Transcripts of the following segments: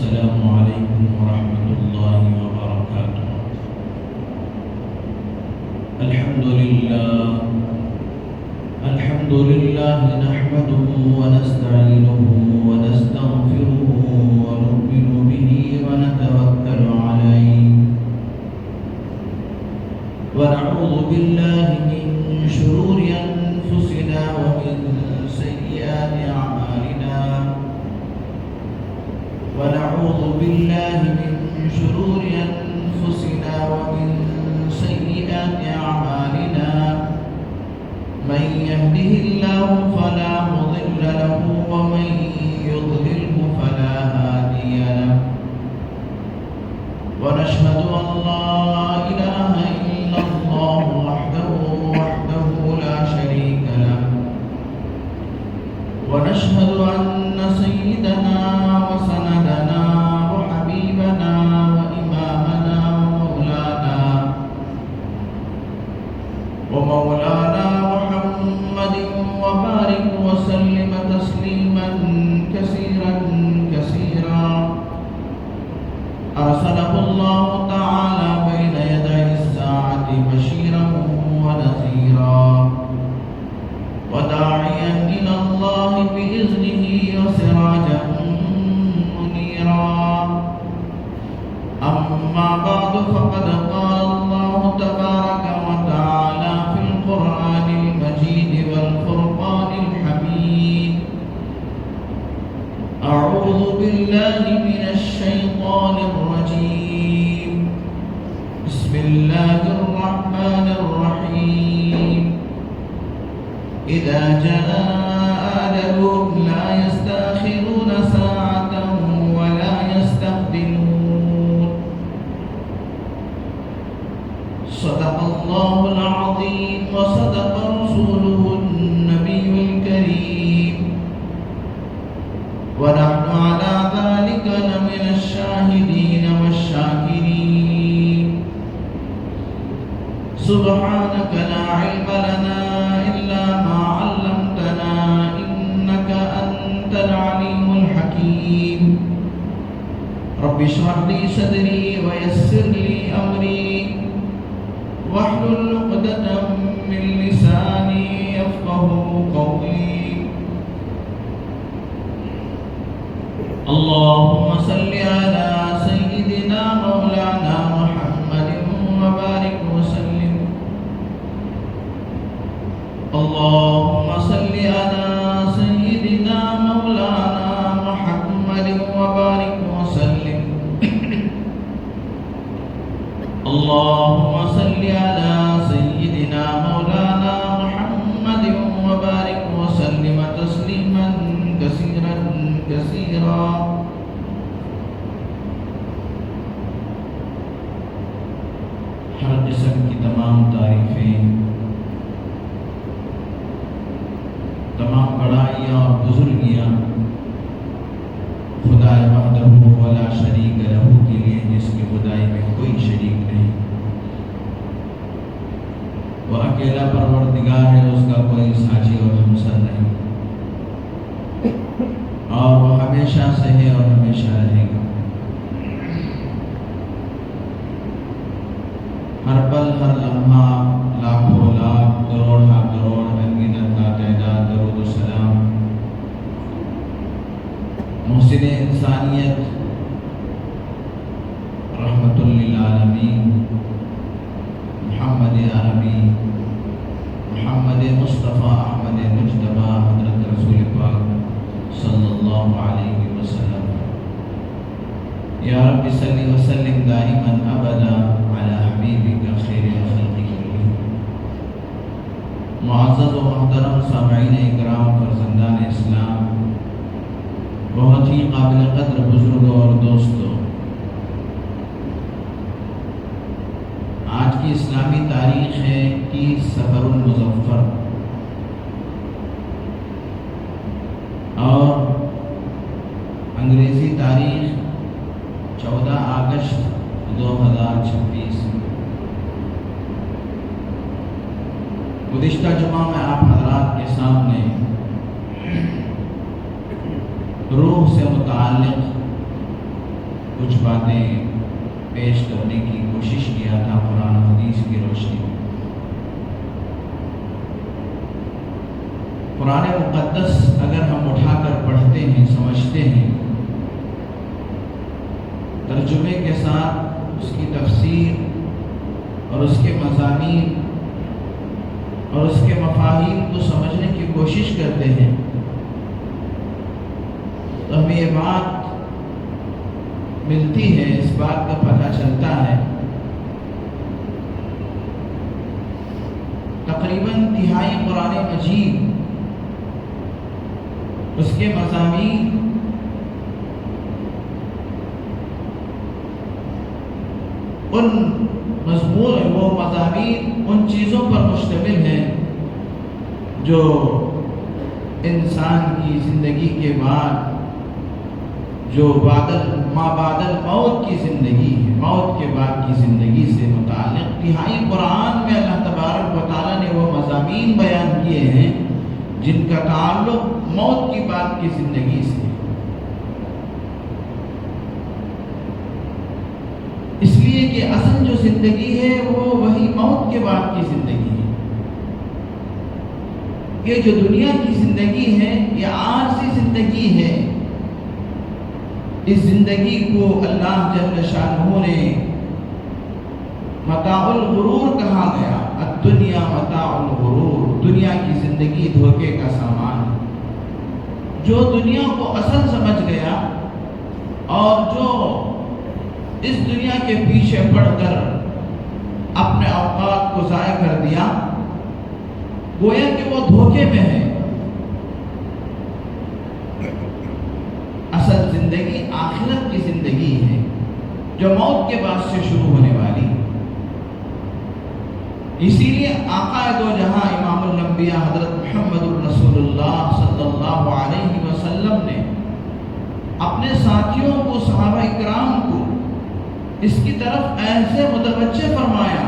السلام عليكم ورحمة الله وبركاته. الحمد لله نحمده ونستعينه ونستغفره ونؤمن به ونتوكل عليه ونعوذ بالله من شرور أنفسنا ومن سيئات أعمالنا ونعوذ بالله من شرور أنفسنا ومن سيئات أعمالنا من يهده الله فلا مضل له ومن يضلله فلا هادي له ونشهد أن لا إله إلا الله وحده لا شريك له ونشهد أن سيدنا وسندنا وحبيبنا وإمامنا ومولانا محمد وبارك وسلم تسليما كثيرا أرسله الله تعالى بين يدي الساعة بشيرا ونذيرا وداعيا إلى الله بإذنه وسراجا منيرا أما بعد فقد قال الله تبارك وتعالى في القرآن المجيد والفرقان الحميد أعوذ بالله من الشيطان الرجيم بسم الله الرحمن الرحيم إذا جاء أجلهم لا يستأخرون ساعة ولا يستقدمون صدق الله العظيم وصدق رسوله النبي الكريم ونحن على ذلك لمن الشاهدين والشاكرين سبحانك لا علم لنا إلا ما علمتنا إنك أنت العليم الحكيم رب اشرح لي صدري ويسر لي أمري واحلل عقدة من لساني يفقهوا قولي اللهم صل على سيدنا مولانا محمد وبارك وسلم اللهم صل على سيدنا مولانا محمد وبارك وسلم اللهم صل على سيدنا مولانا محمد وبارك وسلم تسليما كثيرا ہر قسم کی تمام تعریفیں، تمام بڑائیاں اور بزرگیاں خدا وحدہ ولا شریک لہ کے لیے جس کی خدائی میں کوئی شریک نہیں، وہ اکیلا پروردگار ہے، اس کا کوئی ساجی اور ہمسر نہیں، اور وہ ہمیشہ سے ہے اور ہمیشہ رہے گا۔ ہر پل ہر لمحہ لاکھوں لاکھ کروڑ ہا کروڑ انگنت لا تعداد درود و سلام محسن انسانیت رحمت للعالمین محمد عربی محمد مصطفیٰ احمد مجتبی حضرت رسول پاک صلی اللہ علیہ وسلم یا رب صلی وسلم دائما ابدا علی حبیبک خیر الخلق کلہم۔ معزز و محترم سامعین اکرام، فرزندان اسلام، بہت ہی قابل قدر بزرگوں اور دوستوں، آج کی اسلامی تاریخ ہے 30 صفر المظفر اور انگریزی تاریخ 14 اگست 2026۔ گزشتہ جمعہ میں آپ حضرات کے سامنے روح سے متعلق کچھ باتیں پیش کرنے کی کوشش کیا تھا قرآن حدیث کی روشنی میں۔ قرآن مقدس اگر ہم اٹھا کر پڑھتے ہیں، سمجھتے ہیں، ترجمے کے ساتھ اس کی تفسیر اور اس کے مضامین اور اس کے مفاہیم کو سمجھنے کی کوشش کرتے ہیں، تو ہمیں یہ بات ملتی ہے، اس بات کا پتہ چلتا ہے تقریباً تہائی قرآن مجید، اس کے مضامین ان مضمون وہ مضامین ان چیزوں پر مشتمل ہیں جو انسان کی زندگی کے بعد جو ما بعد الموت کی زندگی ہے، موت کے بعد کی زندگی سے متعلق تہائی قرآن میں اللہ تبارک و تعالیٰ نے وہ مضامین بیان کیے ہیں جن کا تعلق موت کی بعد کی زندگی سے۔ اس لیے کہ اصل جو زندگی ہے وہ وہی موت کے بعد کی زندگی ہے۔ یہ جو دنیا کی زندگی ہے یہ عارضی زندگی ہے۔ اس زندگی کو اللہ جل شانہ نے متاع الغرور کہا گیا۔ الدنیا متاع الغرور، دنیا کی زندگی دھوکے کا سامان ہے۔ جو دنیا کو اصل سمجھ گیا اور جو اس دنیا کے پیچھے پڑ کر اپنے اوقات کو ضائع کر دیا، گویا کہ وہ دھوکے میں ہے۔ اصل زندگی آخرت کی زندگی ہے جو موت کے بعد سے شروع ہونے والی۔ اسی لیے آقا دو جہاں امام الانبیاء حضرت محمد رسول اللہ صلی اللہ علیہ وسلم نے اپنے ساتھیوں کو، صحابہ اکرام کو اس کی طرف ایسے متوجہ فرمایا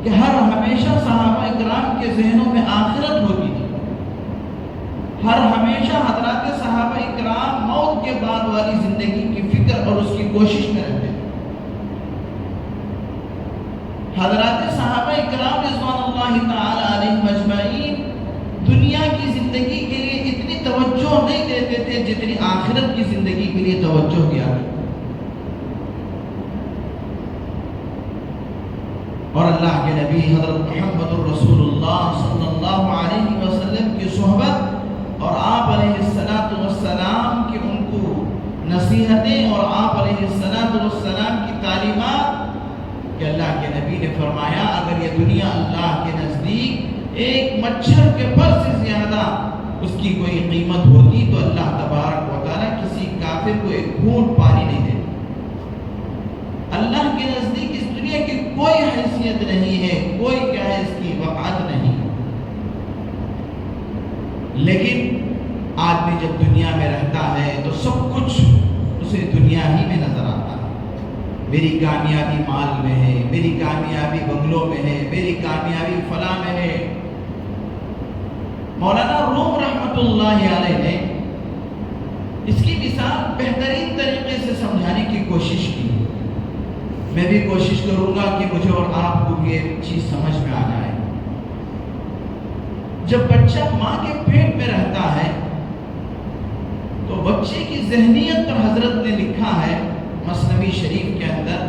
کہ ہمیشہ صحابہ اکرام کے ذہنوں میں آخرت ہوتی تھی۔ ہمیشہ حضرات صحابہ اکرام موت کے بعد والی زندگی کی فکر اور اس کی کوشش میں رہتے تھے۔ حضرات صحابہ اکرام رضوان اللہ تعالی علیہم اجمعین دنیا کی زندگی کے لیے اتنی توجہ نہیں دیتے تھے جتنی آخرت کی زندگی کے لیے توجہ کیا کرتے۔ اور اللہ کے نبی حضرت محمد رسول اللہ صلی اللہ علیہ وسلم کی صحبت اور آپ علیہ السلام کی ان کو نصیحتیں اور آپ علیہ السلام کی تعلیمات کہ اللہ کے نبی نے فرمایا اگر یہ دنیا اللہ کے نزدیک ایک مچھر کے پر سے زیادہ اس کی کوئی قیمت ہوتی تو اللہ تبارک و تعالیٰ کسی کافر کو ایک گھونٹ پانی نہیں دیتا۔ اللہ کے نزدیک اس دنیا کی کوئی حیثیت نہیں ہے، کوئی کیا ہے اس کی وقعت نہیں۔ لیکن آدمی جب دنیا میں رہتا ہے تو سب کچھ اسے دنیا ہی میں نظر آتا ہے۔ میری کامیابی مال میں ہے، میری کامیابی بنگلوں میں ہے، میری کامیابی فلاں میں ہے۔ مولانا روم رحمت اللہ علیہ نے اس کی مثال بہترین طریقے سے سمجھانے کی کوشش کی۔ میں بھی کوشش کروں گا کہ مجھے اور آپ کو یہ چیز سمجھ میں آ جائے۔ جب بچہ ماں کے پیٹ میں رہتا ہے تو بچے کی ذہنیت پر حضرت نے لکھا ہے مثنوی شریف کے اندر،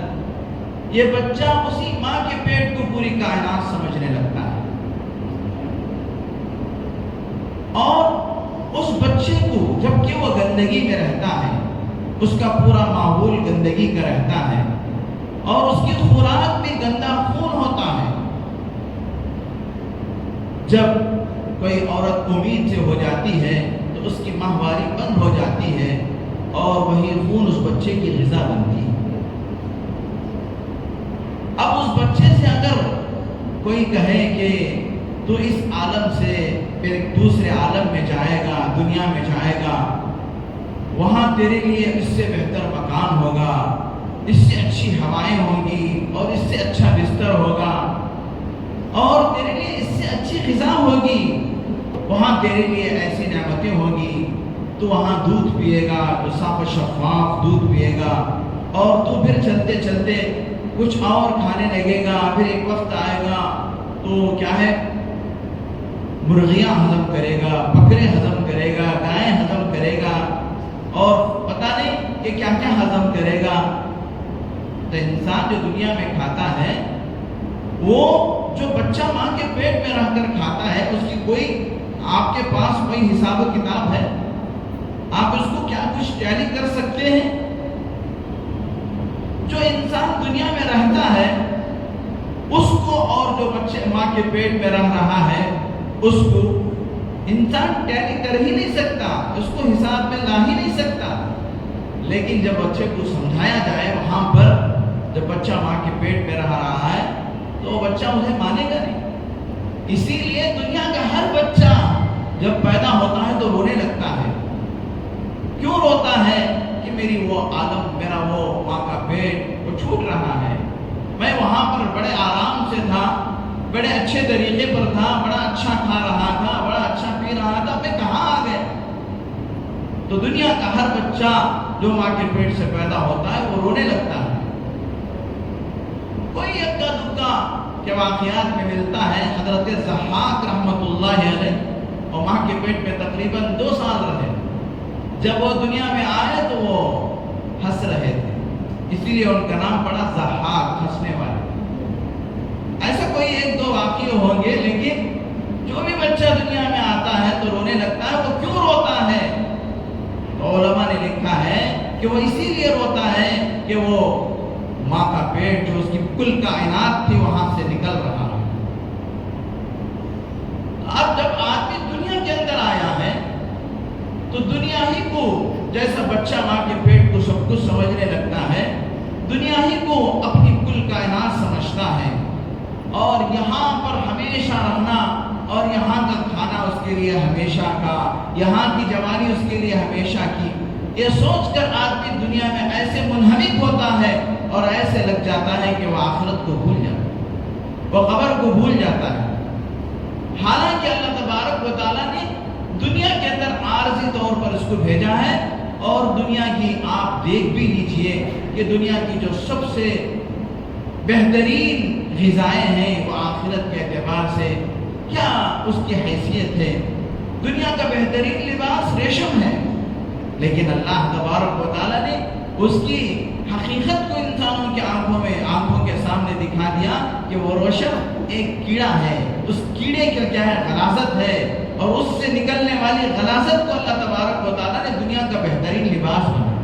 یہ بچہ اسی ماں کے پیٹ کو پوری کائنات سمجھنے لگتا ہے، اور اس بچے کو جبکہ وہ گندگی میں رہتا ہے، اس کا پورا ماحول گندگی کا رہتا ہے اور اس کی خوراک بھی گندا خون ہوتا ہے۔ جب کوئی عورت امید سے ہو جاتی ہے تو اس کی ماہواری بند ہو جاتی ہے اور وہی خون اس بچے کی غذا بنتی ہے۔ اب اس بچے سے اگر کوئی کہے کہ تو اس عالم سے پھر دوسرے عالم میں جائے گا، دنیا میں جائے گا، وہاں تیرے لیے اس سے بہتر مکان ہوگا، اس سے اچھی ہوائیں ہوں گی اور اس سے اچھا بستر ہوگا اور تیرے لیے اس سے اچھی غذا ہوگی، وہاں تیرے لیے ایسی نعمتیں ہوں گی، تو وہاں دودھ پیے گا، تو صاف و شفاف دودھ پیے گا، اور تو پھر چلتے چلتے کچھ اور کھانے لگے گا، پھر ایک وقت آئے گا تو کیا ہے، مرغیاں ہضم کرے گا، بکرے ہضم کرے گا، گائیں ہضم کرے گا، اور پتہ نہیں کہ کیا کیا ہضم کرے گا۔ تو انسان جو دنیا میں کھاتا ہے، وہ جو بچہ ماں کے پیٹ میں رہ کر کھاتا ہے، اس کی کوئی آپ کے پاس کوئی حساب و کتاب ہے؟ آپ اس کو کیا کچھ ٹیلی کر سکتے ہیں؟ جو انسان دنیا میں رہتا ہے اس کو، اور جو بچے ماں کے پیٹ میں رہ رہا ہے اس کو انسان ٹیلی کر ہی نہیں سکتا، اس کو حساب میں لا ہی نہیں سکتا۔ لیکن جب بچے کو سمجھایا جائے وہاں پر، جب بچہ ماں کے پیٹ میں رہ رہا ہے تو وہ بچہ اسے مانے گا نہیں۔ اسی لیے دنیا کا ہر بچہ جب پیدا ہوتا ہے تو رونے لگتا ہے۔ کیوں روتا ہے؟ کہ میری وہ عالم، میرا وہ ماں کا پیٹ وہ چھوٹ رہا ہے۔ میں وہاں پر بڑے آرام سے تھا، بڑے اچھے طریقے پر تھا، بڑا اچھا کھا رہا تھا، بڑا اچھا پی رہا تھا، میں کہاں آ گیا؟ تو دنیا کا ہر بچہ جو ماں کے پیٹ سے پیدا ہوتا ہے وہ رونے لگتا ہے۔ کوئی اکا دکا کے واقعات میں ملتا ہے، حضرت ضحاک رحمۃ اللہ علیہ اور ماں کے پیٹ میں تقریباً 2 سال رہے۔ جب وہ دنیا میں آئے تو وہ ہنس رہے تھے، اسی لیے ان کا نام پڑا ضحاک، ہنسنے والے۔ ایسا کوئی 1-2 واقعے ہوں گے، لیکن جو بھی بچہ دنیا میں آتا ہے تو رونے لگتا ہے۔ وہ کیوں روتا ہے؟ تو علماء نے لکھا ہے کہ وہ اسی لیے روتا ہے کہ وہ ماں کا پیٹ جو اس کی کل کائنات تھی وہاں سے نکل رہا ہے۔ اب جب آدمی دنیا کے اندر آیا ہے تو دنیا ہی کو، جیسا بچہ ماں کے پیٹ کو سب کچھ سمجھنے لگتا ہے، دنیا ہی کو اپنی کل کائنات سمجھتا ہے، اور یہاں پر ہمیشہ رہنا اور یہاں کا کھانا اس کے لیے ہمیشہ کا، یہاں کی جوانی اس کے لیے ہمیشہ کی، یہ سوچ کر آدمی دنیا میں ایسے منہمک ہوتا ہے اور ایسے لگ جاتا ہے کہ وہ آخرت کو بھول جاتا ہے، وہ قبر کو بھول جاتا ہے۔ حالانکہ اللہ تبارک و تعالیٰ نے دنیا کے اندر عارضی طور پر اس کو بھیجا ہے، اور دنیا کی آپ دیکھ بھی لیجئے کہ دنیا کی جو سب سے بہترین غذائیں ہیں وہ آخرت کے اعتبار سے کیا اس کی حیثیت ہے۔ دنیا کا بہترین لباس ریشم ہے، لیکن اللہ تبارک و تعالیٰ نے اس کی حقیقت کو انسانوں کے آنکھوں کے سامنے دکھا دیا کہ وہ ریشم ایک کیڑا ہے، اس کیڑے کا کیا ہے، غلاظت ہے، اور اس سے نکلنے والی غلاظت کو اللہ تبارک و تعالیٰ نے دنیا کا بہترین لباس بنایا۔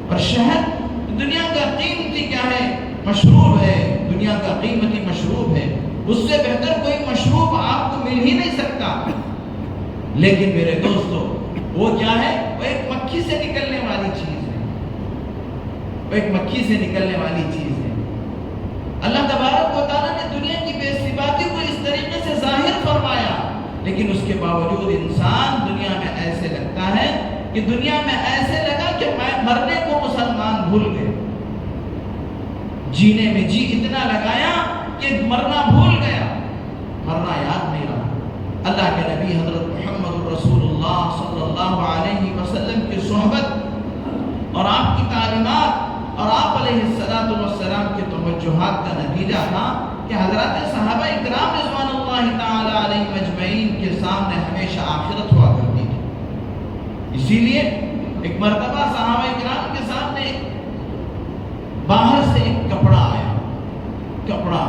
اور شہد دنیا کا قیمتی کیا ہے، مشروب ہے، دنیا کا قیمتی مشروب ہے، اس سے بہتر کوئی مشروب آپ کو مل ہی نہیں سکتا۔ لیکن میرے دوستو وہ کیا ہے، وہ ایک مکھی سے نکلنے والی چیز ہے، وہ ایک مکھی سے نکلنے والی چیز ہے۔ اللہ تبارک و تعالیٰ نے دنیا کی بے ثباتی کو اس طریقے سے ظاہر فرمایا، لیکن اس کے باوجود انسان دنیا میں ایسے لگتا ہے کہ دنیا میں ایسے لگا کہ مرنے کو مسلمان بھول گئے، جینے میں جی اتنا لگایا کہ مرنا بھول گیا، مرنا یاد نہیں رہا۔ اللہ کے نبی حضرت محمد رسول اللہ صلی اللہ علیہ وسلم کی صحبت اور آپ کی تعلیمات اور آپ علیہ السلام کے توجہات کا نتیجہ تھا کہ حضرات صحابہ اکرام رضوان اللہ تعالی علیہ مجمعین کے سامنے ہمیشہ آخرت ہوا کرتی تھی۔ اسی لیے ایک مرتبہ صحابہ اکرام کے سامنے باہر سے ایک کپڑا آیا، کپڑا،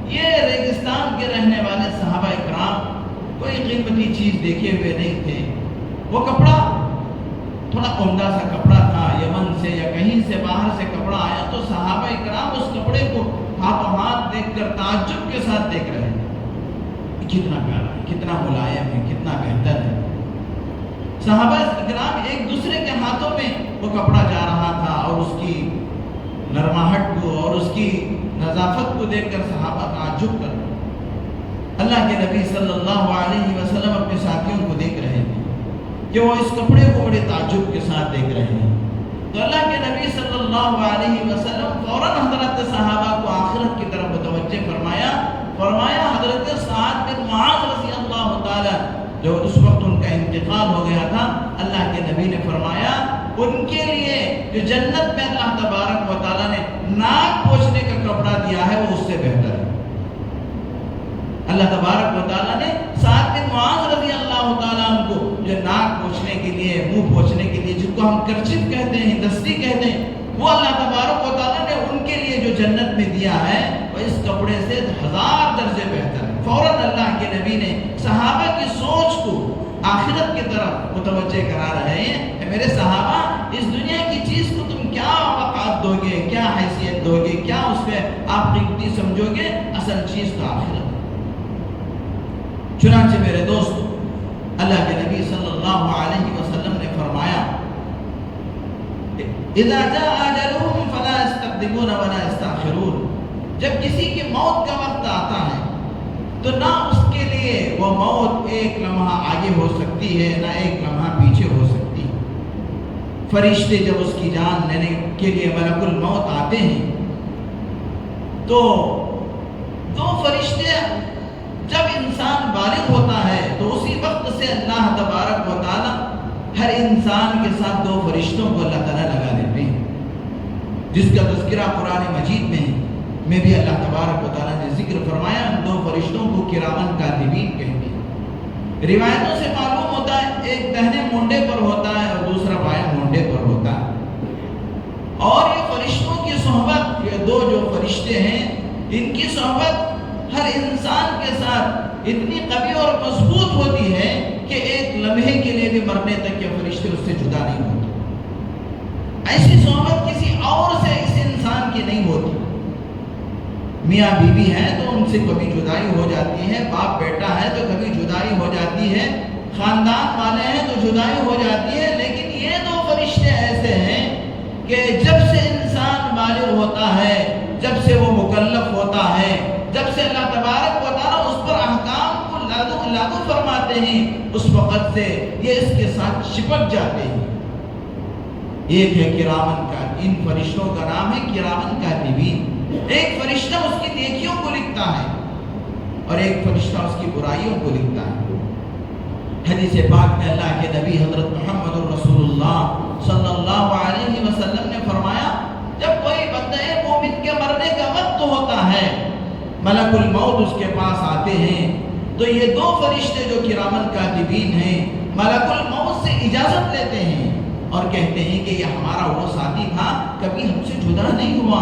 یہ ریگستان کے رہنے والے صحابہ اکرام کوئی قیمتی چیز دیکھے ہوئے نہیں تھے۔ وہ کپڑا تھوڑا عمدہ سا کپڑا تھا، یمن سے یا کہیں سے باہر سے کپڑا آیا تو صحابہ اکرام اس کپڑے کو ہاتھوں ہاتھ دیکھ کر تعجب کے ساتھ دیکھ رہے ہیں، کتنا پیارا ہے، کتنا ملائم ہے، کتنا بہتر ہے۔ صحابہ اکرام ایک دوسرے کے ہاتھوں میں وہ کپڑا جا رہا تھا، اور اس کی نرماہٹ کو اور اس کی نظافت کو دیکھ کر صحابہ تعجب کر رہے۔ اللہ کے نبی صلی اللہ علیہ وسلم اپنے ساتھیوں کو دیکھ رہے تھے کہ وہ اس کپڑے کو بڑے تعجب کے ساتھ دیکھ رہے ہیں۔ تو اللہ کے نبی صلی اللہ علیہ وسلم فوراً حضرت صحابہ کو آخرت کی طرف متوجہ فرمایا حضرت سعد بن معاذ رضی اللہ تعالی، جو اس وقت ان کا انتقال ہو گیا تھا، اللہ کے نبی نے فرمایا ان کے لیے جو جنت میں اللہ تبارک و تعالیٰ نے ناک پوچھنے کا کپڑا دیا ہے وہ اس سے بہتر ہے۔ اللہ تبارک و تعالیٰ نے سعد بن معاذ رضی اللہ تعالیٰ عنہ کو جو ناک پوچھنے کے لیے، منہ پوچھنے کے لیے، جن کو ہم کرچف کہتے ہیں، دستی کہتے ہیں، وہ اللہ تبارک و تعالیٰ نے ان کے لیے جو جنت میں دیا ہے وہ اس کپڑے سے 1000 درجے بہتر ہے۔ فوراً اللہ کے نبی نے صحابہ کی سوچ کو آخرت کی طرف متوجہ کرا رہے ہیں کہ میرے صحابہ، اس دنیا کی چیز کو تم کیا وقعت دو گے، کیا حیثیت دو گے، کیا اس پہ آپ قیمتی سمجھو گے، اصل چیز تو آخرت۔ چنانچہ میرے دوستو، اللہ کے نبی صلی اللہ علیہ وسلم نے فرمایا اذا جاء اجلهم فلا يستقدمون ولا يستاخرون، جب کسی کی موت کا وقت آتا ہے تو نہ اس کے لیے وہ موت ایک لمحہ آگے ہو سکتی ہے، نہ ایک لمحہ پیچھے ہو سکتی۔ فرشتے جب اس کی جان لینے کے لیے ملک الموت آتے ہیں تو دو فرشتے، جب انسان بالغ ہوتا ہے تو اسی وقت سے اللہ تبارک و تعالی ہر انسان کے ساتھ دو فرشتوں کو اللہ تعالیٰ لگا دیتے ہیں، جس کا تذکرہ قرآن مجید میں بھی اللہ تبارک و تعالیٰ نے ذکر فرمایا۔ ان دو فرشتوں کو کرامن کاتبین کہتے ہیں۔ روایتوں سے معلوم ہوتا ہے ایک دہنے مونڈے پر ہوتا ہے اور دوسرا بائیں مونڈے پر ہوتا ہے، اور یہ فرشتوں کی صحبت، یہ دو جو فرشتے ہیں ان کی صحبت ہر انسان کے ساتھ اتنی قوی اور مضبوط ہوتی ہے کہ ایک لمحے کے لیے بھی مرنے تک یہ فرشتے اس سے جدا نہیں ہوتے۔ ایسی صحبت کسی اور سے اس انسان کی نہیں ہوتی۔ میاں بیوی ہے تو ان سے کبھی جدائی ہو جاتی ہے، باپ بیٹا ہے تو کبھی جدائی ہو جاتی ہے، خاندان والے ہیں تو جدائی ہو جاتی ہے، لیکن یہ دو فرشتے ایسے ہیں کہ جب سے انسان بالغ ہوتا ہے، جب سے وہ مکلف ہوتا ہے، جب سے اللہ تبارک و تعالیٰ اس پر احکام کو لاگو فرماتے ہیں، اس وقت سے یہ اس کے ساتھ چپک جاتے ہیں۔ ایک ہے کرامن کا، ان فرشتوں کا نام ہے کرامن کاتبین۔ ایک فرشتہ اس کی نیکیوں کو لکھتا ہے اور ایک فرشتہ اس کی برائیوں کو لکھتا ہے۔ حدیث پاک میں اللہ کے نبی حضرت محمد رسول اللہ صلی اللہ علیہ وسلم نے فرمایا، جب کوئی بندہ مومن کے مرنے کا وقت ہوتا ہے، ملک الموت اس کے پاس آتے ہیں تو یہ دو فرشتے جو کرامن کاتبین ہیں ملک الموت سے اجازت لیتے ہیں اور کہتے ہیں کہ یہ ہمارا وہ ساتھی تھا، کبھی ہم سے جدا نہیں ہوا،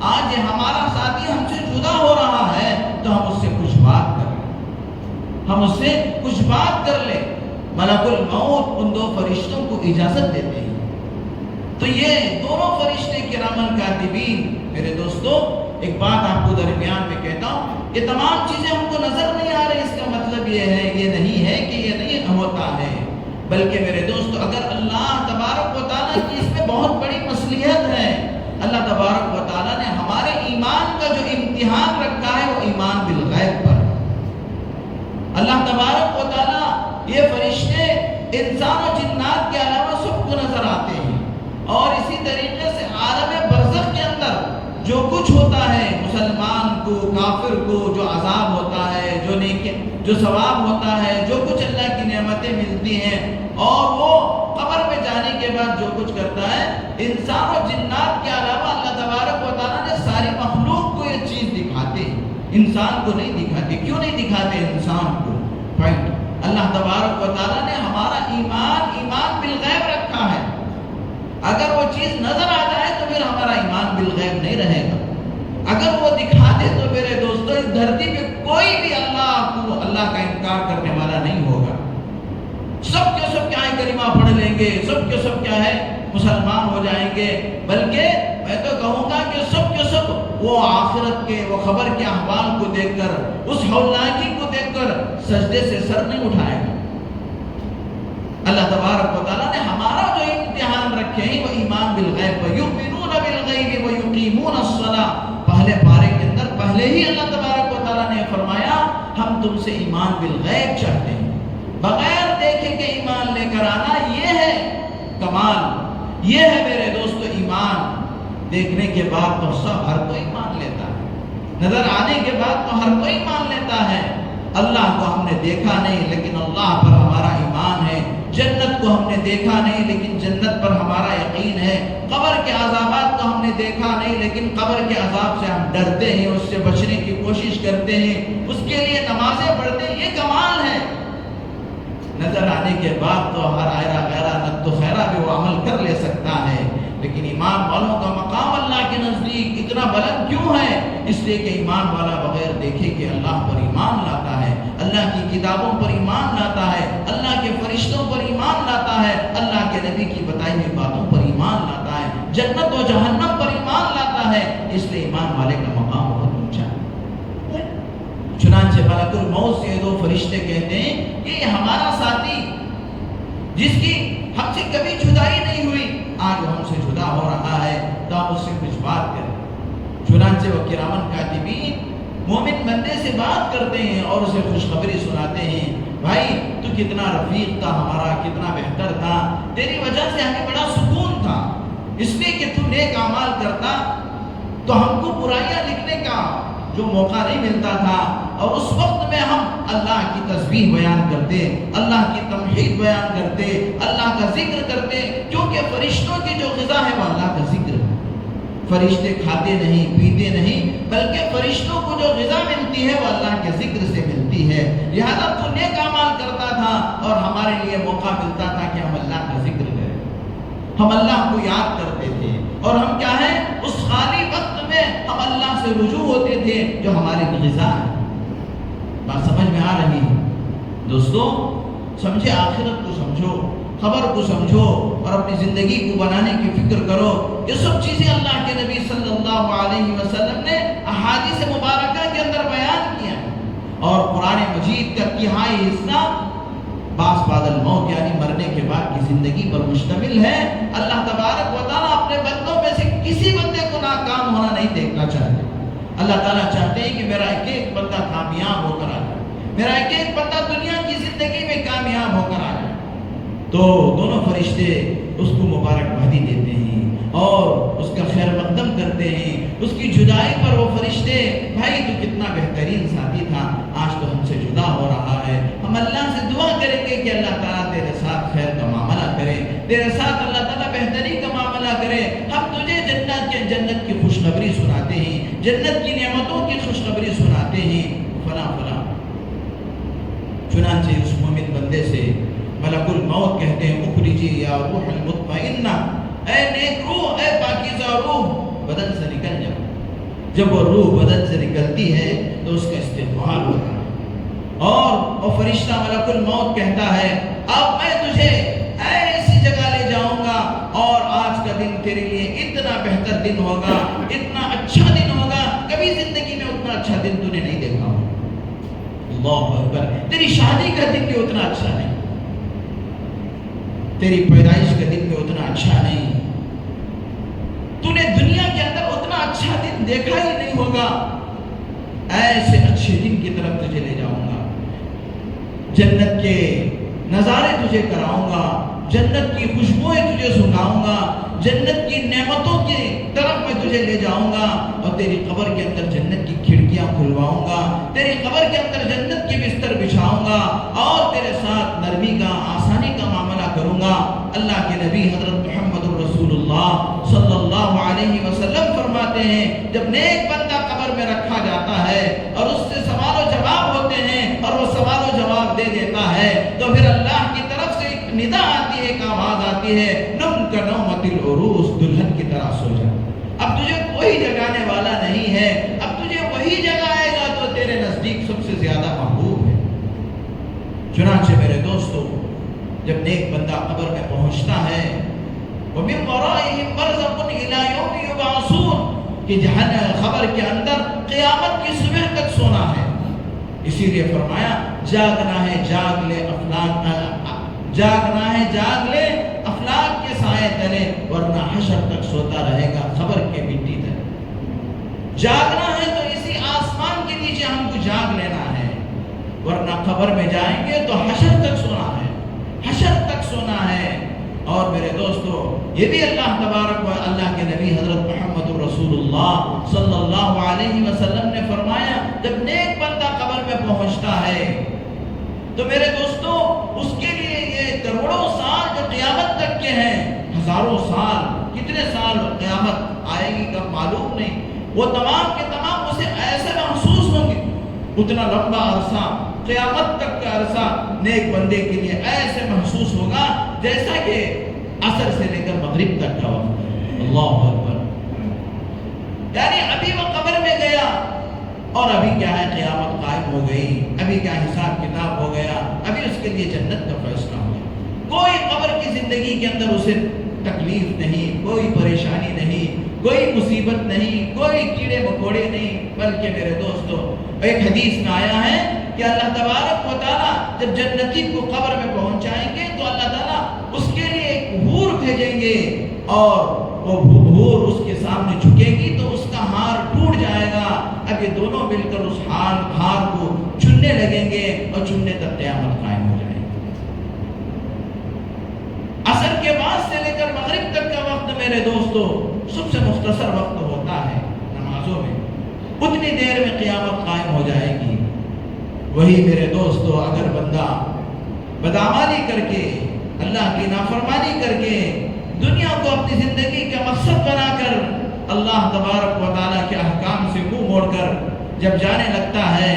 آج یہ ہمارا ساتھی ہم سے جدا ہو رہا ہے تو ہم اس سے کچھ بات کر لیں، ہم اس سے کچھ بات کر لیں۔ ملک الموت ان دو فرشتوں کو اجازت دیتے ہیں۔ تو یہ دونوں فرشتے کرامن کاتبین، میرے دوستو ایک بات آپ کو درمیان میں کہتا ہوں، یہ تمام چیزیں ہم کو نظر نہیں آ رہی، اس کا مطلب یہ ہے، یہ نہیں ہے کہ یہ نہیں ہوتا ہے، بلکہ میرے دوستو اگر اللہ تبارک و تعالیٰ کی اس میں بہت بڑی مصلحت ہے، اللہ تبارک و تعالیٰ نے ہمارے ایمان کا جو امتحان رکھا ہے وہ ایمان بالغیب پر۔ اللہ تبارک و تعالیٰ یہ فرشتے انسان و جنات کے علاوہ سب کو نظر آتے ہیں، اور اسی طریقے سے عالم برزخ کے اندر جو کچھ ہوتا ہے، مسلمان کو، کافر کو جو عذاب ہوتا ہے، جو ثواب ہوتا ہے، جو کچھ اللہ کی نعمتیں ملتی ہیں، اور وہ قبر میں جانے کے بعد جو کچھ کرتا ہے، انسان و جنات کے علاوہ اللہ تبارک و تعالیٰ نے ساری مخلوق کو یہ چیز دکھاتے ہیں، انسان کو نہیں دکھاتے۔ کیوں نہیں دکھاتے انسان کو؟ پوائنٹ، اللہ تبارک و تعالیٰ نے ہمارا ایمان بالغیب رکھا ہے، اگر وہ چیز نظر آ جائے تو پھر ہمارا ایمان بالغیب نہیں رہے گا۔ اگر وہ دکھا دے تو میرے دوستو اس دھرتی پہ کوئی بھی اللہ کا انکار کرنے والا نہیں ہوگا۔ سب کے سب کیا ہے کلمہ پڑھ لیں گے، سب کے سب کیا ہے مسلمان ہو جائیں گے، بلکہ میں تو کہوں گا کہ سب کے سب وہ آخرت کے وہ خبر کے احوال کو دیکھ کر، اس ہولناکی کو دیکھ کر سجدے سے سر نہیں اٹھائے گا۔ اللہ تبارک و تعالیٰ نے ہمارا جو امتحان رکھے ہیں وہ ایمان بالغیب، وَيُؤْمِنُونَ بِالْغَيْبِ وَيُقِيمُونَ الصَّلَاةَ، پہلے پارے کے اندر پہلے ہی اللہ تبارک و تعالیٰ نے فرمایا ہم تم سے ایمان بالغیب چاہتے ہیں، بغیر دیکھے کہ ایمان لے کر آنا، یہ ہے کمال، یہ ہے میرے دوستو ایمان۔ دیکھنے کے بعد تو ہر کوئی مان لیتا ہے، نظر آنے کے بعد تو ہر کوئی مان لیتا ہے۔ اللہ کو ہم نے دیکھا نہیں لیکن اللہ پر ہمارا ایمان ہے، جنت کو ہم نے دیکھا نہیں لیکن جنت پر ہمارا یقین ہے، قبر کے عذابات کو ہم نے دیکھا نہیں لیکن قبر کے عذاب سے ہم ڈرتے ہیں، اس سے بچنے کی کوشش کرتے ہیں، اس کے لیے نمازیں پڑھتے ہیں۔ یہ کمال ہے۔ نظر آنے کے بعد تو ہر آئرہ غیرہ نقد و خیرہ بھی وہ عمل کر لے سکتا ہے، لیکن ایمان والوں کا مقام اللہ کے نزدیک اتنا بلند کیوں ہے؟ اس لیے کہ ایمان والا بغیر دیکھے کہ اللہ پر ایمان لاتا ہے، اللہ کی کتابوں پر ایمان لاتا ہے، اللہ کے فرشتوں پر ایمان لاتا ہے، اللہ کے نبی کی بتائی ہوئی باتوں پر ایمان لاتا ہے، جنت و جہنم پر ایمان لاتا ہے۔ اس لیے ایمان والے کا مقام بہت اونچا ہے۔ چنانچہ ملک الموت سے دو فرشتے کہتے ہیں کہ یہ ہمارا ساتھی جس کی ہم سے کبھی جدائی نہیں ہوئی، آج وہ ہم سے جدا ہو رہا ہے تو آپ اس سے کچھ بات کریں۔ چنانچہ وہ کرامن کاتبین مومن بندے سے بات کرتے ہیں اور اسے خوشخبری سناتے ہیں، بھائی تو کتنا رفیق تھا ہمارا، کتنا بہتر تھا، تیری وجہ سے ہمیں بڑا سکون تھا، اس لیے کہ تو نیک اعمال کرتا تو ہم کو برائیاں لکھنے کا جو موقع نہیں ملتا تھا، اور اس وقت میں ہم اللہ کی تسبیح بیان کرتے، اللہ کی تمجید بیان کرتے، اللہ کا ذکر کرتے، کیونکہ فرشتوں کی جو غذا ہے وہ اللہ کا ذکر ہے۔ فرشتے کھاتے نہیں پیتے نہیں، بلکہ فرشتوں کو جو غذا ملتی ہے وہ اللہ کے ذکر سے ملتی ہے۔ لہذا تو نیک اعمال کرتا تھا اور ہمارے لیے موقع ملتا تھا کہ ہم اللہ کا ذکر کریں، ہم اللہ کو یاد کرتے تھے، اور ہم کیا ہیں اس خالی وقت میں ہم اللہ سے رجوع ہوتے تھے جو ہماری غذا ہے۔ بات سمجھ میں آ رہی ہے دوستو؟ سمجھے، آخرت کو سمجھو، خبر کو سمجھو اور اپنی زندگی کو بنانے کی فکر کرو۔ یہ سب چیزیں اللہ کے نبی صلی اللہ علیہ وسلم نے احادیث مبارکہ کے اندر بیان کیا، اور قرآن مجید کا تہائی حصہ باس بعد الموت یعنی مرنے کے بعد کی زندگی پر مشتمل ہے۔ اللہ تبارک و تعالیٰ اپنے بندوں میں سے کسی بندے کو ناکام ہونا نہیں دیکھنا چاہتے۔ اللہ تعالیٰ چاہتے ہیں کہ میرا ایک ایک بندہ کامیاب ہو کر آ جائے، میرا ایک ایک بندہ دنیا کی زندگی میں کامیاب ہو کر آ جائے۔ تو دونوں فرشتے اس کو مبارکبادی دیتے ہیں اور اس کا خیر مقدم کرتے ہیں۔ اس کی جدائی پر وہ فرشتے، بھائی تو کتنا بہترین ساتھی تھا، آج تو ہم سے جدا ہو رہا ہے۔ ہم اللہ سے دعا کریں گے کہ اللہ تعالیٰ تیرے ساتھ خیر کا معاملہ کرے، تیرے ساتھ اللہ تعالیٰ بہتری کا معاملہ کرے۔ ہم تجھے جنت کی خوشخبری سناتے ہیں، جنت کی نعمتوں کی خوشخبری سناتے ہیں، فلاں فلاں۔ چنانچہ اس مومن بندے سے ملک الموت کہتے ہیں، اخرجی یا روح المطمئنہ، اے نیک روح، اے پاکیزہ روح، بدن سے نکل جا۔ جب وہ روح بدن سے نکلتی ہے تو اس کا استقبال ہوتا ہے، اور وہ فرشتہ ملک الموت کہتا ہے، اب میں تجھے ایسی جگہ لے جاؤں گا اور آج کا دن تیرے لیے اتنا بہتر دن ہوگا، اتنا اچھا دن ہوگا، کبھی زندگی میں اتنا اچھا دن تو نے نہیں دیکھا ہوگا۔ اللہ اکبر، تیری شادی کا دن بھی اتنا اچھا نہیں، تیری پیدائش کا دن بھی اتنا اچھا نہیں، تو نے دنیا کے اندر اتنا اچھا دن دیکھا ہی نہیں ہوگا۔ ایسے اچھے دن کی طرف تجھے لے جاؤں گا، جنت کے نظارے تجھے کراؤں گا، جنت کی خوشبوئیں تجھے سناؤں گا، جنت کی نعمتوں کی طرف میں تجھے لے جاؤں گا، اور تیری قبر کے اندر جنت کی کھڑکیاں کھلواؤں گا، تیری قبر کے اندر جنت کی بستر بچھاؤں گا، اور تیرے ساتھ نرمی کا، آسانی کا معاملہ کروں گا۔ اللہ کے نبی حضرت محمد رسول اللہ صلی اللہ علیہ وسلم فرماتے ہیں، جب نیک بندہ قبر میں رکھا جاتا ہے اور اس سے سوال و جواب ہوتے ہیں اور وہ سوال و جواب دے دیتا ہے، تو پھر اللہ کی طرف سے ایک ندا آتی ہے، ایک آواز آتی ہے، نم کا نومت العروس، دلہن کی طرح سو جا، اب تجھے کوئی جگانے والا نہیں ہے، اب تجھے وہی جگائے گا تو تیرے نزدیک سب سے زیادہ محبوب ہے۔ چنانچہ میرے دوستو، جب نیک بندہ قبر میں پہنچتا ہے، وَمِن وَرَائِهِمْ بَرْزَخٌ إِلَىٰ يَوْمِ يُبْعَثُونَ، کہ خبر کے اندر قیامت کی صبح تک سونا ہے۔ اسی لیے فرمایا، جاگنا ہے جاگ لے افلاک، جاگنا ہے جاگ لے افلاک کے سائے تلے، ورنہ حشر تک سوتا رہے گا خبر کے مٹی تلے۔ جاگنا ہے تو اسی آسمان کے نیچے ہم کو جاگ لینا ہے، ورنہ خبر میں جائیں گے تو حشر تک سونا ہے، حشر تک سونا ہے۔ اور میرے دوستو، یہ بھی اللہ تبارک و اللہ کے نبی حضرت محمد رسول اللہ صلی اللہ علیہ وسلم نے فرمایا، جب نیک بندہ قبر میں پہنچتا ہے تو میرے دوستو اس کے لیے یہ کروڑوں سال جو قیامت تک کے ہیں، ہزاروں سال، کتنے سال قیامت آئے گی کا معلوم نہیں، وہ تمام کے تمام اسے ایسے محسوس ہوں گے، اتنا لمبا عرصہ، قیامت تک کا عرصہ نیک بندے کے لیے ایسے محسوس ہوگا جیسا کہ عصر سے لے کر مغرب تک کا وقت ہے۔ اللہ اکبر! یعنی ابھی وہ قبر میں گیا اور ابھی کیا ہے، قیامت قائم ہو گئی، ابھی کیا حساب کتاب ہو گیا، ابھی اس کے لیے جنت کا فیصلہ ہو گیا۔ کوئی قبر کی زندگی کے اندر اسے تکلیف نہیں، کوئی پریشانی نہیں، کوئی مصیبت نہیں، کوئی کیڑے مکوڑے نہیں، بلکہ میرے دوستو ایک حدیث میں آیا ہے کہ اللہ تبارک و تعالیٰ جب جنتی کو قبر میں پہنچائیں گے تو اللہ تعالیٰ اس کے لیے ایک حور بھیجیں گے، اور وہ حور اس کے سامنے جھکے گی تو اس کا ہار ٹوٹ جائے گا۔ اب یہ دونوں مل کر اس ہار کو چننے لگیں گے اور چننے تک قیامت قائم ہو جائے گی۔ عصر کے بعد سے لے کر مغرب تک کا وقت میرے دوستو سب سے مختصر وقت ہوتا ہے نمازوں میں، اتنی دیر میں قیامت قائم ہو جائے گی۔ وہی میرے دوستو اگر بندہ بدعمالی کر کے، اللہ کی نافرمانی کر کے، دنیا کو اپنی زندگی کا مقصد بنا کر اللہ تبارک و تعالیٰ کے احکام سے منہ موڑ کر جب جانے لگتا ہے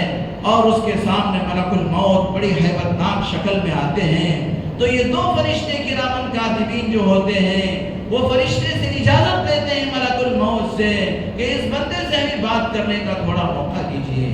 اور اس کے سامنے ملک الموت بڑی ہیبت ناک شکل میں آتے ہیں، تو یہ دو فرشتے کرامن کاتبین جو ہوتے ہیں وہ فرشتے سے اجازت لیتے ہیں ملک الموت سے کہ اس بندے سے ہمیں بات کرنے کا تھوڑا موقع دیجیے۔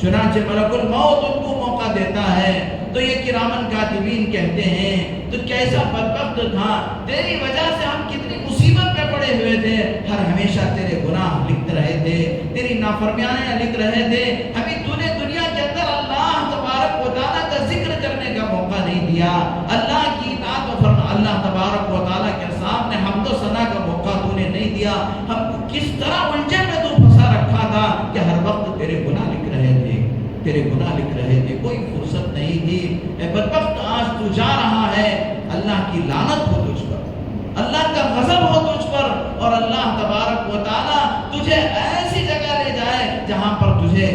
چنانچہ ملک الموت ان کو موقع دیتا ہے تو یہ کرامن کاتبین کہتے ہیں تو کیسا بدبخت تھا، تیری وجہ سے ہم کتنی مصیبت میں پڑے ہوئے تھے، ہر ہمیشہ تیرے گناہ لکھ رہے تھے، تیری نافرمانیاں لکھ رہے تھے، ہمیں تو نے دنیا کے اندر اللہ تبارک و تعالیٰ کا ذکر کرنے کا موقع نہیں دیا، اللہ کی اطاعت و فرمان، اللہ تبارک و تعالیٰ کے سامنے حمد و ثنا کا موقع تو نے نہیں دیا، ہم کو کس طرح الجھن میں تو پھنسا رکھا تھا کہ ہر وقت تیرے گناہ لکھ رہے تھے، تیرے گناہ لکھ رہے تھے، کوئی فرصت نہیں تھی۔ اے بدبخت آج تو جا رہا ہے، اللہ کی لعنت ہو تجھ پر، اللہ کا غضب ہو تجھ پر، اور اللہ تبارک و تعالیٰ تجھے ایسی جگہ لے جائے جہاں پر تجھے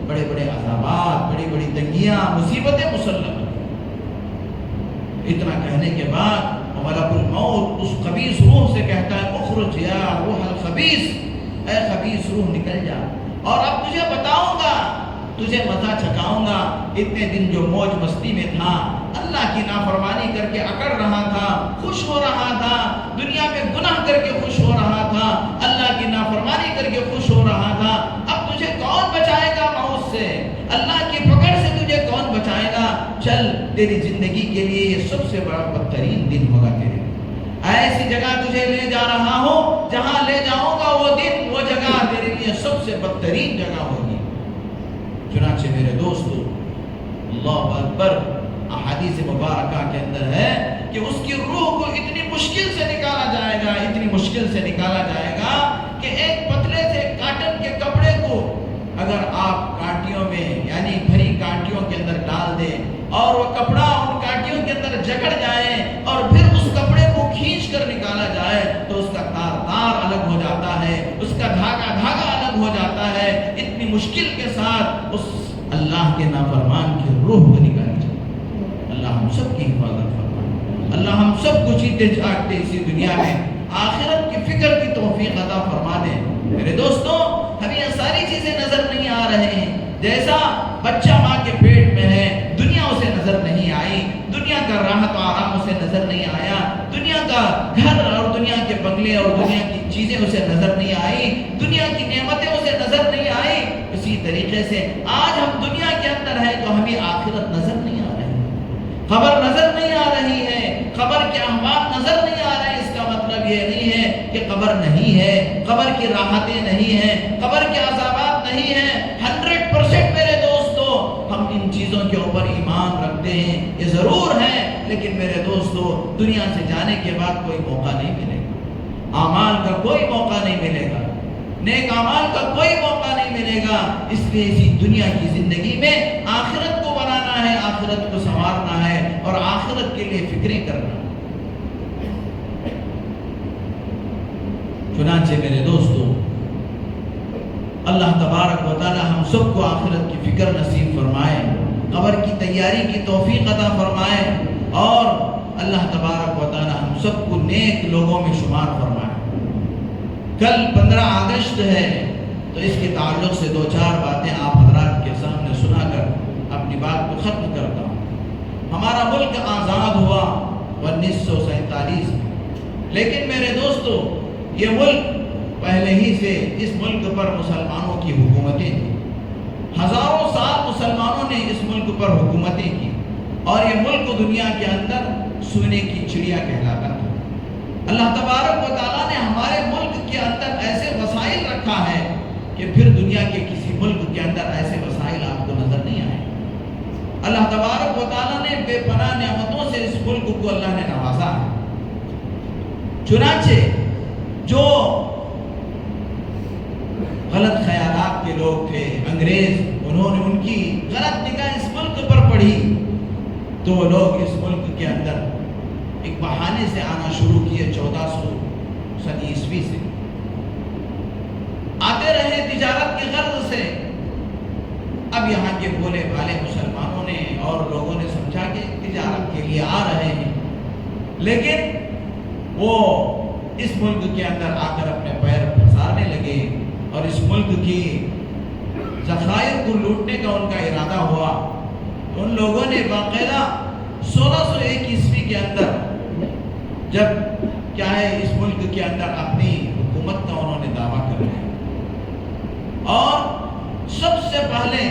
بڑے بڑے عذابات، بڑی بڑی تنگیاں، مصیبتیں مسلط ہیں۔ اتنا کہنے کے بعد ملک الموت اس خبیث روح سے کہتا ہے اخرج یا روح الخبیث، اے خبیث روح نکل جا، اور اب تجھے بتاؤں گا، تجھے مزہ چکھاؤں گا، اتنے دن جو موج مستی میں تھا، اللہ کی نافرمانی کر کے اکڑ رہا تھا، خوش ہو رہا تھا، دنیا میں گناہ کر کے خوش ہو رہا تھا، اللہ کی نافرمانی کر کے خوش ہو رہا تھا، اب تجھے کون بچائے گا موت سے، اللہ کی پکڑ سے تجھے کون بچائے گا؟ چل تیری زندگی کے لیے یہ سب سے بڑا بدترین دن ہوگا تیرے، ایسی جگہ تجھے لے جا رہا ہوں جہاں لے جاؤں گا وہ دن، وہ جگہ تیرے لیے سب سے بدترین جگہ ہوگی۔ چنانچہ میرے دوستو اللہ اکبر، احادیث مبارکہ کے اندر ہے کہ اس کی روح کو اتنی مشکل سے نکالا جائے گا، اتنی مشکل سے نکالا جائے گا کہ ایک پتلے سے کاٹن کے کپڑے کو اگر آپ کانٹیوں میں یعنی بھری کانٹیوں کے اندر ڈال دیں اور وہ کپڑا ان کانٹیوں کے اندر جکڑ جائے اور پھر اس کپڑے کو کھینچ کر نکالا جائے تو اس کا تار الگ ہو جاتا ہے، اس کا دھاگا الگ ہو جاتا ہے، اتنی مشکل کے ساتھ اس اللہ کے نافرمان کی روح کو نکالی جائے۔ اللہ ہم سب کی حفاظت فرمائے، اللہ ہم سب کو جیتے جاگتے اسی دنیا میں آخرت کی فکر کی توفیق عطا فرما دے۔ میرے دوستوں ہمیں یہ ساری چیزیں نظر نہیں آ رہے ہیں، جیسا بچہ ماں کے پیٹ میں ہے، دنیا اسے نظر نہیں آئی، دنیا کا راحت و آرام اسے نظر نہیں آیا، دنیا کا گھر اور دنیا کے بنگلے اور دنیا کی چیزیں اسے نظر نہیں آئی، دنیا کی نعمتیں اسے نظر نہیں آئی۔ اسی طریقے سے آج ہم دنیا کے اندر ہیں تو ہمیں آخرت نظر نہیں آ رہی، خبر نظر نہیں آ رہی ہے، خبر کے احوال نظر نہیں آ رہے ہیں۔ اس کا مطلب یہ نہیں ہے کہ قبر نہیں ہے، قبر کی راحتیں نہیں ہیں، قبر کے عذابات نہیں ہیں۔ 100% میرے دوستو ہم ان چیزوں کے اوپر ایمان رکھتے ہیں، یہ ضرور ہے، لیکن میرے دوستو دنیا سے جانے کے بعد کوئی موقع نہیں ملے گا، اعمال کا کوئی موقع نہیں ملے گا، نیک اعمال کا کوئی موقع نہیں ملے گا۔ اس لیے اسی دنیا کی زندگی میں آخرت کو بنانا ہے، آخرت کو سنوارنا ہے اور آخرت کے لیے فکریں کرنا ہے۔ چنانچہ میرے دوستو اللہ تبارک و تعالی ہم سب کو آخرت کی فکر نصیب فرمائے، قبر کی تیاری کی توفیق عطا فرمائے، اور اللہ تبارک و تعالی ہم سب کو نیک لوگوں میں شمار فرمائے۔ کل 15 اگست ہے، تو اس کے تعلق سے 2-4 باتیں آپ حضرات کے سامنے سنا کر اپنی بات کو ختم کرتا ہوں۔ ہمارا ملک آزاد ہوا 1947 میں، لیکن میرے دوستو یہ ملک پہلے ہی سے اس ملک پر مسلمانوں کی حکومتیں تھیں۔ ہزاروں سال مسلمانوں نے اس ملک پر حکومتیں کی، اور یہ ملک دنیا کے اندر سونے کی چڑیا کہلاتا تھا۔ اللہ تبارک و تعالیٰ نے ہمارے ملک کے اندر ایسے وسائل رکھا ہے کہ پھر دنیا کے کسی ملک کے اندر ایسے وسائل آپ کو نظر نہیں آئے۔ اللہ تبارک و تعالیٰ نے بے پناہ نعمتوں سے اس ملک کو اللہ نے نوازا ہے۔ چنانچہ جو غلط خیالات کے لوگ تھے، انگریز، انہوں نے ان کی غلط نگاہ اس ملک پر پڑھی، تو وہ لوگ اس ملک کے اندر ایک بہانے سے آنا شروع کیے۔ 1400 عیسوی سے آتے رہے تجارت کی غرض سے۔ اب یہاں کے بولے بھالے مسلمانوں نے اور لوگوں نے سمجھا کہ تجارت کے لیے آ رہے ہیں، لیکن وہ اس ملک کے اندر آ کر اپنے پیر پھنسانے لگے، اور اس ملک کی ذخائر کو لوٹنے کا ان کا ارادہ ہوا۔ تو ان لوگوں نے باقاعدہ 1601 عیسوی کے اندر جب کیا ہے اس ملک کے اندر اپنی حکومت کا انہوں نے دعویٰ کر لیا، اور سب سے پہلے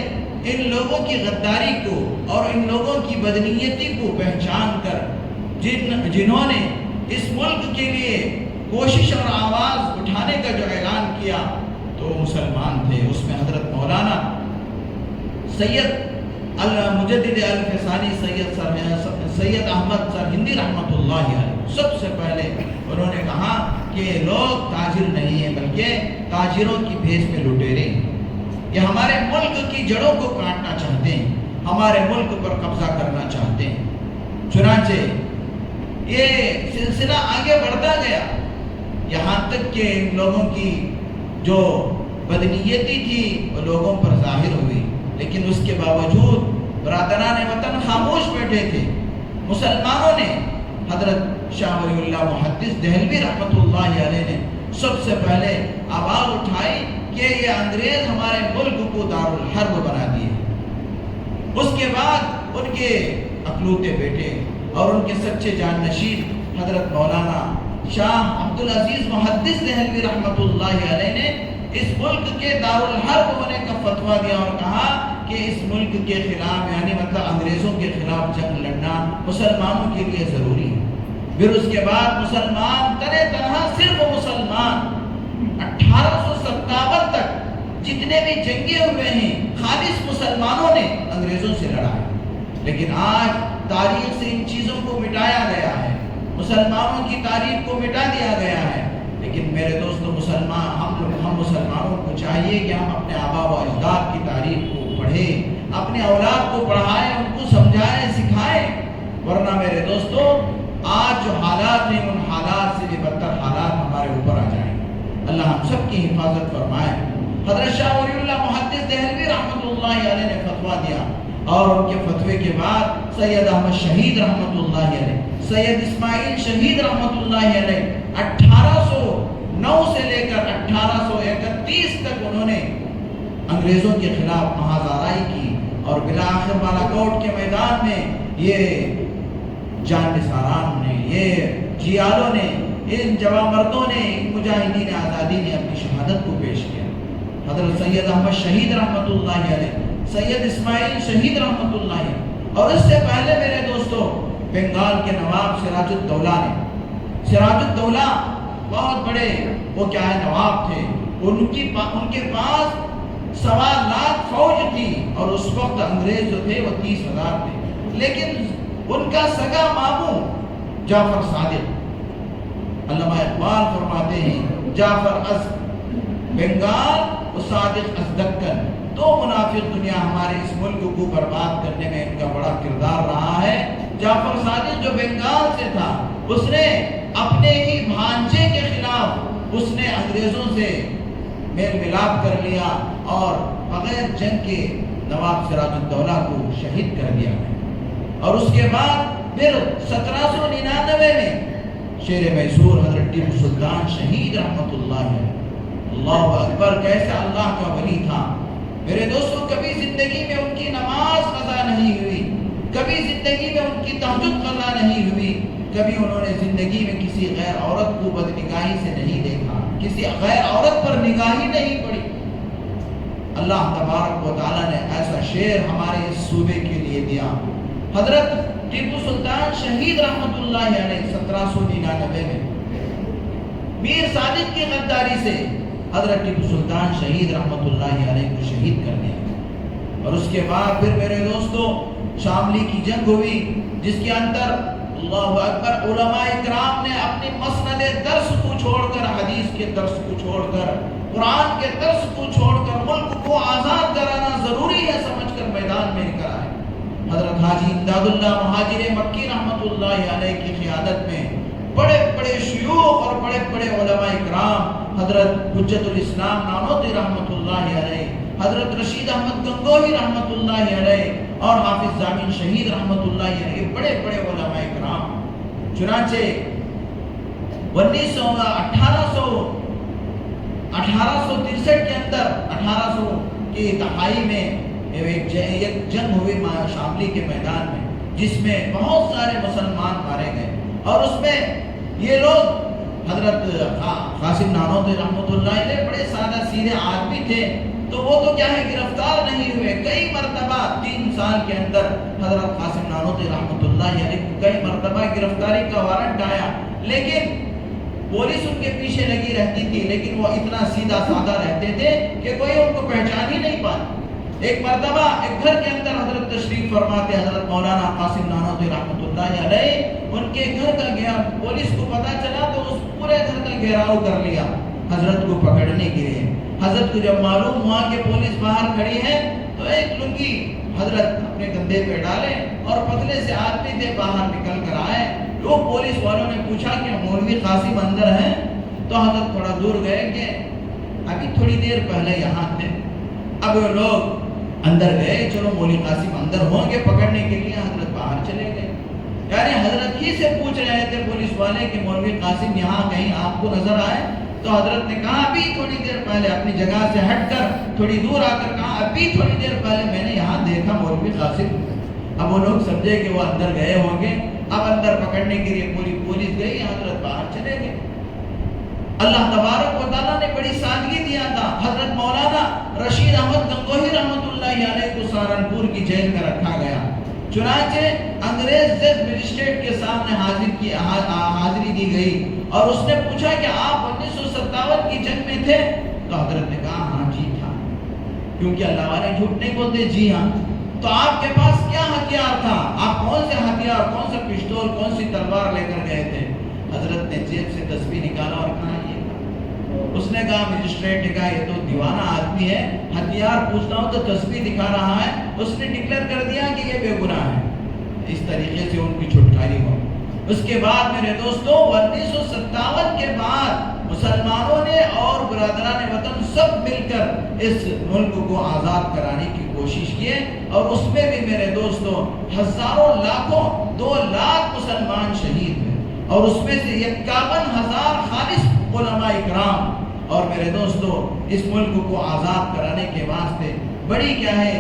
ان لوگوں کی غداری کو اور ان لوگوں کی بدنیتی کو پہچان کر جنہوں نے اس ملک کے لیے کوشش اور آواز اٹھانے کا جو اعلان کیا، تو وہ مسلمان تھے۔ اس میں حضرت مولانا سید المجدد الفسانی سید احمد سرہندی رحمۃ اللہ علیہ سب سے پہلے انہوں نے کہا کہ لوگ تاجر نہیں ہیں، بلکہ تاجروں کی بھیس میں لٹیرے ہیں۔ یہ ہمارے ملک کی جڑوں کو کاٹنا چاہتے ہیں، ہمارے ملک پر قبضہ کرنا چاہتے ہیں۔ چنانچہ یہ سلسلہ آگے بڑھتا گیا، یہاں تک کہ ان لوگوں کی جو بدنیتی تھی وہ لوگوں پر ظاہر ہوئی، لیکن اس کے باوجود برادران وطن خاموش بیٹھے تھے۔ مسلمانوں نے حضرت شاہ ولی اللہ محدث دہلوی رحمۃ اللہ علیہ نے سب سے پہلے آواز اٹھائی کہ یہ انگریز ہمارے ملک کو دارالحرب بنا دیے۔ اس کے بعد ان کے اکلوتے بیٹے اور ان کے سچے جانشین حضرت مولانا شاہ عبدالعزیز محدث دہلوی رحمۃ اللہ علیہ نے اس ملک کے دارالحرب ہونے کا فتویٰ دیا اور کہا کہ اس ملک کے خلاف یعنی مطلب انگریزوں کے خلاف جنگ لڑنا مسلمانوں کے لیے ضروری ہے۔ پھر اس کے بعد مسلمان تنے تنہا صرف مسلمان 1857 تک جتنے بھی جنگیں ہوئے ہیں خالص مسلمانوں نے انگریزوں سے لڑا ہے، لیکن آج تاریخ سے ان چیزوں کو مٹایا گیا ہے، مسلمانوں کی تاریخ کو مٹا دیا گیا ہے۔ لیکن میرے دوستو ہم مسلمانوں کو چاہیے کہ ہم اپنے آبا و اجداد کی تاریخ کو پڑھیں، اپنے اولاد کو پڑھائیں، ان کو سمجھائیں، سکھائیں، ورنہ میرے دوستو آج جو حالات ہیں ان حالات سے بھی بدتر حالات ہمارے اوپر آ جائیں۔ اللہ ہم سب کی حفاظت فرمائے۔ حضرت شاہ ولی اللہ محدث دہلوی رحمۃ اللہ علیہ نے فتویٰ دیا، اور ان کے فتوے کے بعد سید احمد شہید رحمۃ اللہ علیہ، سید اسماعیل شہید رحمۃ اللہ علیہ 1809 سے لے کر 1831 تک انہوں نے انگریزوں کے خلاف محاذ کی، اور بالآخر بالاکوٹ کے میدان میں یہ جان نثاران نے، یہ جیالوں نے، ان جوامردوں نے، ان مجاہدین آزادی نے اپنی شہادت کو پیش کیا۔ حضرت سید احمد شہید رحمۃ اللہ علیہ، سید اسماعیل شہید رحمۃ اللہ علیہ، اور اس سے پہلے میرے دوستو بنگال کے نواب سراج الدولہ نے، سراج الدولہ بہت بڑے وہ کیا ہے نواب تھے، ان کے پاس 1.25 لاکھ فوج تھی، اور اس وقت انگریز جو تھے وہ 30,000 تھے، لیکن ان کا سگا ماموں جعفر صادق، علامہ اقبال فرماتے ہیں جعفر از بنگال و صادق از دکن، دو منافق دنیا ہمارے اس ملک کو برباد کرنے میں ان کا بڑا کردار رہا ہے۔ جعفر صادق جو بنگال سے تھا، اس نے اپنے ہی بھانجے کے خلاف اس نے انگریزوں سے میل ملاپ کر لیا، اور بغیر جنگ کے نواب سراج الدولہ کو شہید کر دیا، اور اس کے بعد پھر 1799 میں شیر میسور حضرت ٹیپو سلطان شہید رحمت اللہ ہے۔ اللہ اکبر، کیسا اللہ کا ولی تھا میرے دوستوں۔ کبھی زندگی میں ان کی نماز قضا نہیں ہوئی، کبھی زندگی میں ان کی تہجد قضا نہیں ہوئی، کبھی انہوں نے زندگی میں کسی غیر عورت کو بدنگاہی سے نہیں دیکھا، کسی غیر عورت پر نگاہی نہیں پڑی۔ اللہ تبارک و تعالیٰ نے ایسا شیر ہمارے اس صوبے کے لیے دیا۔ حضرت ٹیپو سلطان شہید رحمت اللہ علیہ 1799 میں میر صادق کی غداری سے حضرت ٹیپو سلطان شہید رحمت اللہ علیہ کو شہید کر دیا۔ اور اس کے بعد پھر میرے دوستوں شاملی کی جنگ ہوئی، جس کے اندر اللہ اکبر علماء اکرام نے اپنی مسند درس کو چھوڑ کر، حدیث کے درس کو چھوڑ کر، قرآن کے درس کو چھوڑ کر ملک کو آزاد کرانا ضروری ہے سمجھ کر میدان میں نکل آئے۔ حضرت حاجی امداد اللہ مہاجر مکی رحمت اللہ علیہ کی قیادت میں بڑے بڑے شیوخ اور بڑے بڑے علماء اکرام، حضرت حجت الاسلام نانوتوی رحمت اللہ علیہ، حضرت رشید احمد گنگوہی رحمت اللہ علیہ اور حافظ ضامن شہید رحمت اللہ علیہ، بڑے بڑے علماء اکرام، چنانچہ 1863 کے اندر 1800 کی دہائی میں ایک جنگ ہوئی شاملی کے میدان میں، جس میں بہت سارے مسلمان مارے گئے، اور اس میں یہ لوگ حضرت قاسم نانوتوی رحمت اللہ علیہ بڑے سادہ سیدھے آدمی تھے، تو وہ تو کیا ہے گرفتار نہیں ہوئے، کئی مرتبہ 3 سال کے اندر حضرت قاسم نانوتوی رحمت اللہ علیہ کو کئی مرتبہ گرفتاری کا وارنٹ آیا، لیکن پولیس ان کے پیچھے لگی رہتی تھی، لیکن وہ اتنا سیدھا سادہ رہتے تھے کہ کوئی ان کو پہچان ہی نہیں پاتا۔ ایک مرتبہ ایک گھر کے اندر حضرت تشریف فرماتے، حضرت مولانا قاسم نانوتوی رحمت اللہ علیہ، ان کے گھر کا گیا، پولیس کو پتا چلا تو اس پورے گھر کا گھیراؤ کر لیا حضرت کو پکڑنے کے لیے۔ حضرت کو جب معلوم ہوا کہ پولیس باہر کھڑی ہے تو ایک لنگی حضرت اپنے کندھے پہ ڈالے اور پتلے سے آدمی تھے باہر نکل کر آئے۔ وہ پولیس والوں نے پوچھا کہ مولوی قاسم اندر ہیں؟ تو حضرت تھوڑا دور گئے کہ ابھی تھوڑی دیر پہلے یہاں تھے۔ اب وہ لوگ اندر گئے، چلو مولوی قاسم اندر ہوں گے پکڑنے کے لیے، حضرت باہر چلے گئے۔ یعنی حضرت ہی سے پوچھ رہے تھے پولیس والے کہ مولوی قاسم یہاں کہیں آپ کو نظر آئے؟ تو حضرت نے کہا ابھی تھوڑی دیر پہلے، اپنی جگہ سے ہٹ کر تھوڑی دور آ کر کہا ابھی تھوڑی دیر پہلے میں نے یہاں دیکھا مولوی قاسم۔ اب وہ لوگ سمجھے کہ وہ اندر گئے ہوں گے، اب اندر پکڑنے کے لیے پوری پولیس گئی، حضرت باہر چلے گئے۔ اللہ تبارک و تعالیٰ نے بڑی سادگی دیا تھا۔ حضرت مولانا رشید احمد گنگوہی رحمت اللہ علیہ کو سہارنپور کی جیل میں رکھا گیا، چنانچہ انگریز جج مجسٹریٹ کے سامنے حاضری دی گئی اور اس نے پوچھا کہ آپ 1957 کی جنگ میں تھے؟ تو حضرت نے کہا ہاں جی تھا، کیونکہ اللہ والے جھوٹ نہیں بولتے، جی ہاں۔ تو آپ کے پاس کیا ہتھیار تھا؟ آپ کون سے ہتھیار، کون سے پستول، کون سی تلوار لے کر گئے تھے؟ حضرت نے جیب سے تسبیح نکالا اور کہا یہ تھا۔ اس نے کہا مجسٹریٹ نے کہا یہ تو دیوانہ آدمی ہے، ہتھیار پوچھتا ہوں تو تسبیح دکھا رہا ہے۔ اس نے ڈکلیئر کر دیا کہ یہ بے گناہ ہے۔ اس طریقے سے ان کی چھٹکاری ہو۔ اس کے بعد میرے دوستوں 1957 کے بعد مسلمانوں نے اور برادران وطن سب مل کر اس ملک کو آزاد کرانے کی کوشش کیے، اور اس میں بھی میرے دوستوں ہزاروں لاکھوں 2 لاکھ مسلمان شہید ہوئے، اور اس میں سے 51,000 خالص علماء اکرام۔ اور میرے دوستوں اس ملک کو آزاد کرانے کے واسطے بڑی کیا ہے،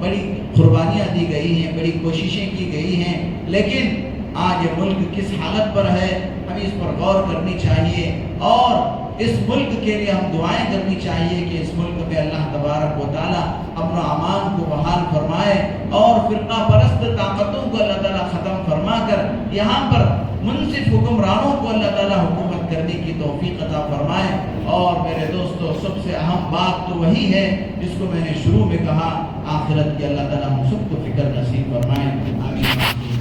بڑی قربانیاں دی گئی ہیں، بڑی کوششیں کی گئی ہیں، لیکن آج یہ ملک کس حالت پر ہے ہمیں اس پر غور کرنی چاہیے، اور اس ملک کے لیے ہم دعائیں کرنی چاہیے کہ اس ملک میں اللہ تبارک و تعالیٰ امن و امان کو بحال فرمائے، اور فرقہ پرست طاقتوں کو اللہ تعالیٰ ختم فرما کر یہاں پر منصف حکمرانوں کو اللہ تعالیٰ حکومت کرنے کی توفیق عطا فرمائے۔ اور میرے دوستو سب سے اہم بات تو وہی ہے جس کو میں نے شروع میں کہا، آخرت کی اللہ تعالیٰ ہم سب کو فکر نصیب فرمائے، آمین۔